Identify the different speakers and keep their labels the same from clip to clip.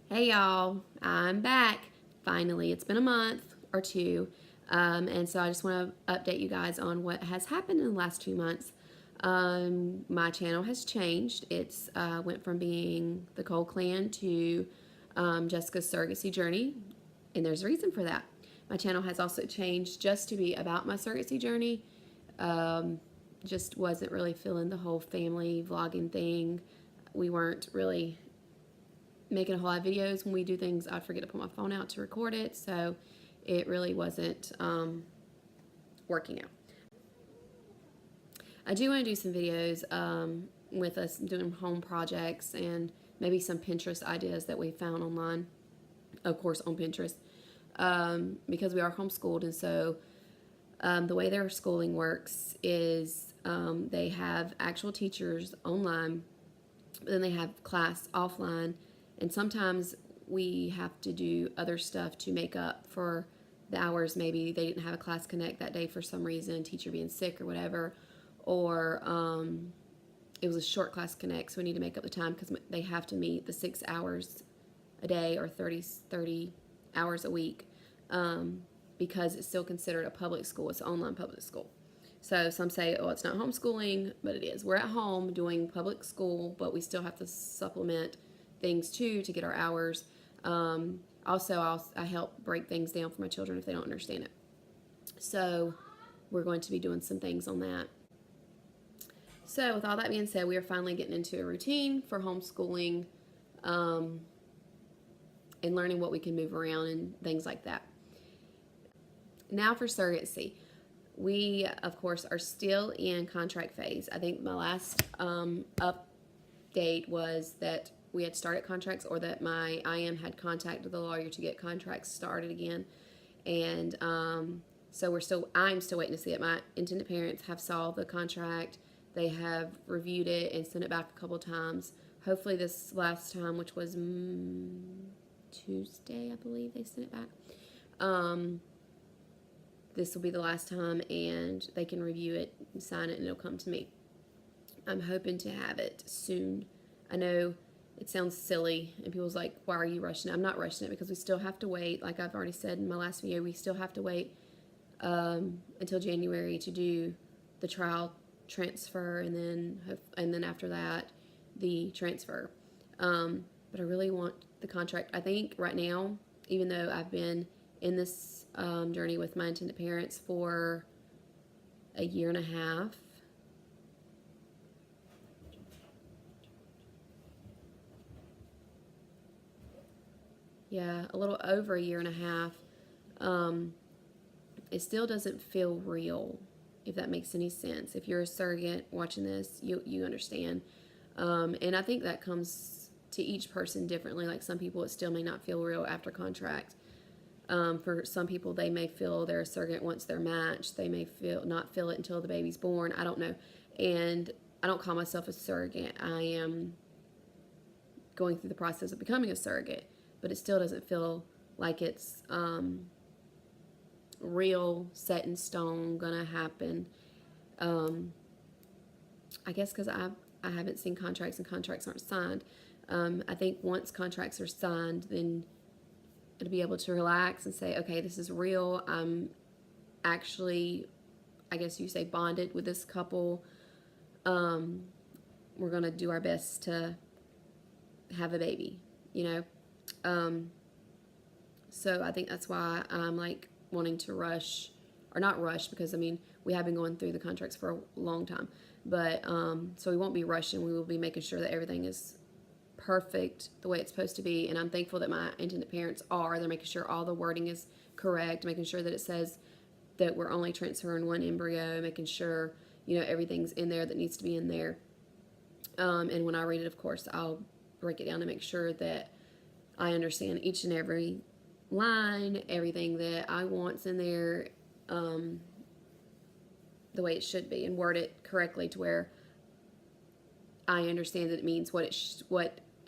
Speaker 1: Hey y'all, I'm back. Finally, it's been a month or two, and so I just want to update you guys on what has happened in the last 2 months. My channel has changed. It's went from being the Cole Clan to Jessica's Surrogacy Journey, and there's a reason for that. My channel has also changed just to be about my surrogacy journey. Um, just wasn't really feeling the whole family vlogging thing. We weren't really making a whole lot of videos. When we do things, I'd forget to put my phone out to record it, so it really wasn't working out. I do want to do some videos with us doing home projects and maybe some Pinterest ideas that we found online, of course on Pinterest, because we are homeschooled, and so the way their schooling works is they have actual teachers online, but then they have class offline, and sometimes we have to do other stuff to make up for the hours. Maybe they didn't have a class connect that day for some reason, teacher being sick or whatever, or it was a short class connect, so we need to make up the time because they have to meet the 6 hours a day or 30 hours a week, because it's still considered a public school. It's an online public school. So some say, oh, it's not homeschooling, but it is. We're at home doing public school, but we still have to supplement things too to get our hours. Also, I help break things down for my children if they don't understand it. So we're going to be doing some things on that. So with all that being said, we are finally getting into a routine for homeschooling, and learning what we can move around and things like that. Now for surrogacy. We, of course, are still in contract phase. I think my last update was that we had started contracts, or that my IM had contacted the lawyer to get contracts started again. And so I'm still waiting to see it. My intended parents have saw the contract. They have reviewed it and sent it back a couple times. Hopefully this last time, which was Tuesday, I believe they sent it back. This will be the last time, and they can review it, sign it, and it'll come to me. I'm hoping to have it soon. I know it sounds silly, and people's like, why are you rushing it? I'm not rushing it because we still have to wait. Like I've already said in my last video, we still have to wait until January to do the trial transfer, and then after that, the transfer. But I really want the contract. I think right now, even though I've been in this journey with my intended parents for a year and a half. Yeah, a little over a year and a half. It still doesn't feel real, if that makes any sense. If you're a surrogate watching this, you understand. And I think that comes to each person differently. Like some people, it still may not feel real after contract. For some people, they may feel they're a surrogate once they're matched. They may not feel it until the baby's born. I don't know. And I don't call myself a surrogate. I am going through the process of becoming a surrogate, but it still doesn't feel like it's real, set in stone, gonna happen. I guess because I haven't seen contracts, and contracts aren't signed. I think once contracts are signed, then to be able to relax and say, okay, this is real. I'm actually, I guess you say, bonded with this couple. We're going to do our best to have a baby, you know? So I think that's why I'm like wanting to rush, or not rush, because I mean, we have been going through the contracts for a long time, but so we won't be rushing. We will be making sure that everything is perfect the way it's supposed to be, and I'm thankful that my intended parents are. They're making sure all the wording is correct, making sure that it says that we're only transferring one embryo, making sure, you know, everything's in there that needs to be in there. And when I read it, of course, I'll break it down to make sure that I understand each and every line, everything that I want's in there, the way it should be, and word it correctly to where I understand that it means what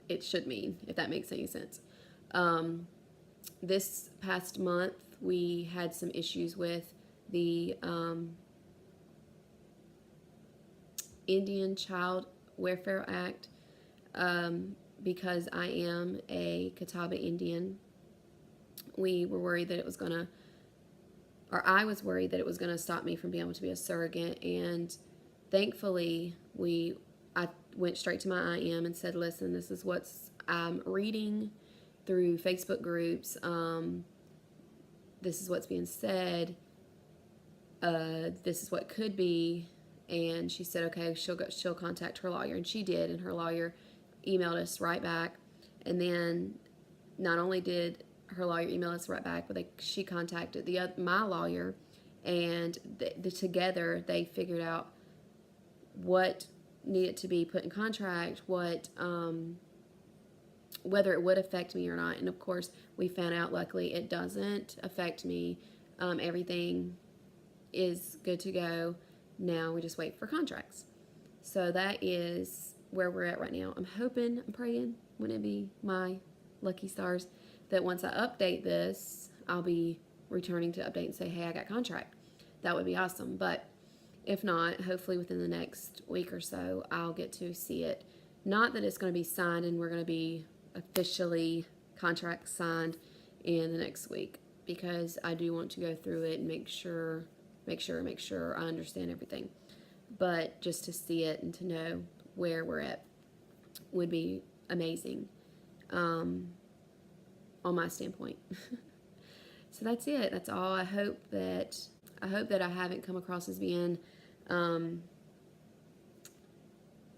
Speaker 1: it should mean, if that makes any sense. This past month, we had some issues with the Indian Child Welfare Act. because I am a Catawba Indian, we were worried that it was going to, or I was worried that it was going to stop me from being able to be a surrogate. And thankfully, I went straight to my IM and said, listen, this is what's I'm reading through Facebook groups. This is what's being said. This is what could be. And she said, okay, she'll contact her lawyer. And she did. And her lawyer emailed us right back. And then not only did her lawyer email us right back, but she contacted my lawyer, and together they figured out what needed to be put in contract, what whether it would affect me or not. And of course, we found out luckily it doesn't affect me. Everything is good to go. Now we just wait for contracts. So that is where we're at right now. I'm hoping, I'm praying, wouldn't it be my lucky stars, that once I update this, I'll be returning to update and say, hey, I got contract. That would be awesome. But if not, hopefully within the next week or so, I'll get to see it. Not that it's going to be signed and we're going to be officially contract signed in the next week, because I do want to go through it and make sure I understand everything. But just to see it and to know where we're at would be amazing. On my standpoint. So that's it. That's all. I hope that I haven't come across as being, I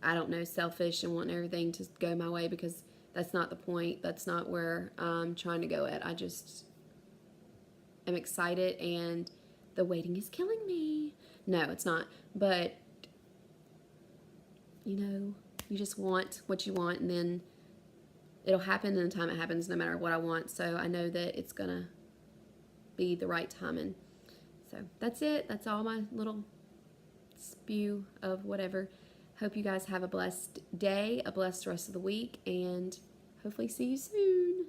Speaker 1: don't know, selfish and wanting everything to go my way, because that's not the point. That's not where I'm trying to go at. I just am excited, and the waiting is killing me. No, it's not. But, you just want what you want, and then it'll happen in the time it happens, no matter what I want. So I know that it's going to be the right timing. So that's it. That's all my little spew of whatever. Hope you guys have a blessed day, a blessed rest of the week, and hopefully see you soon.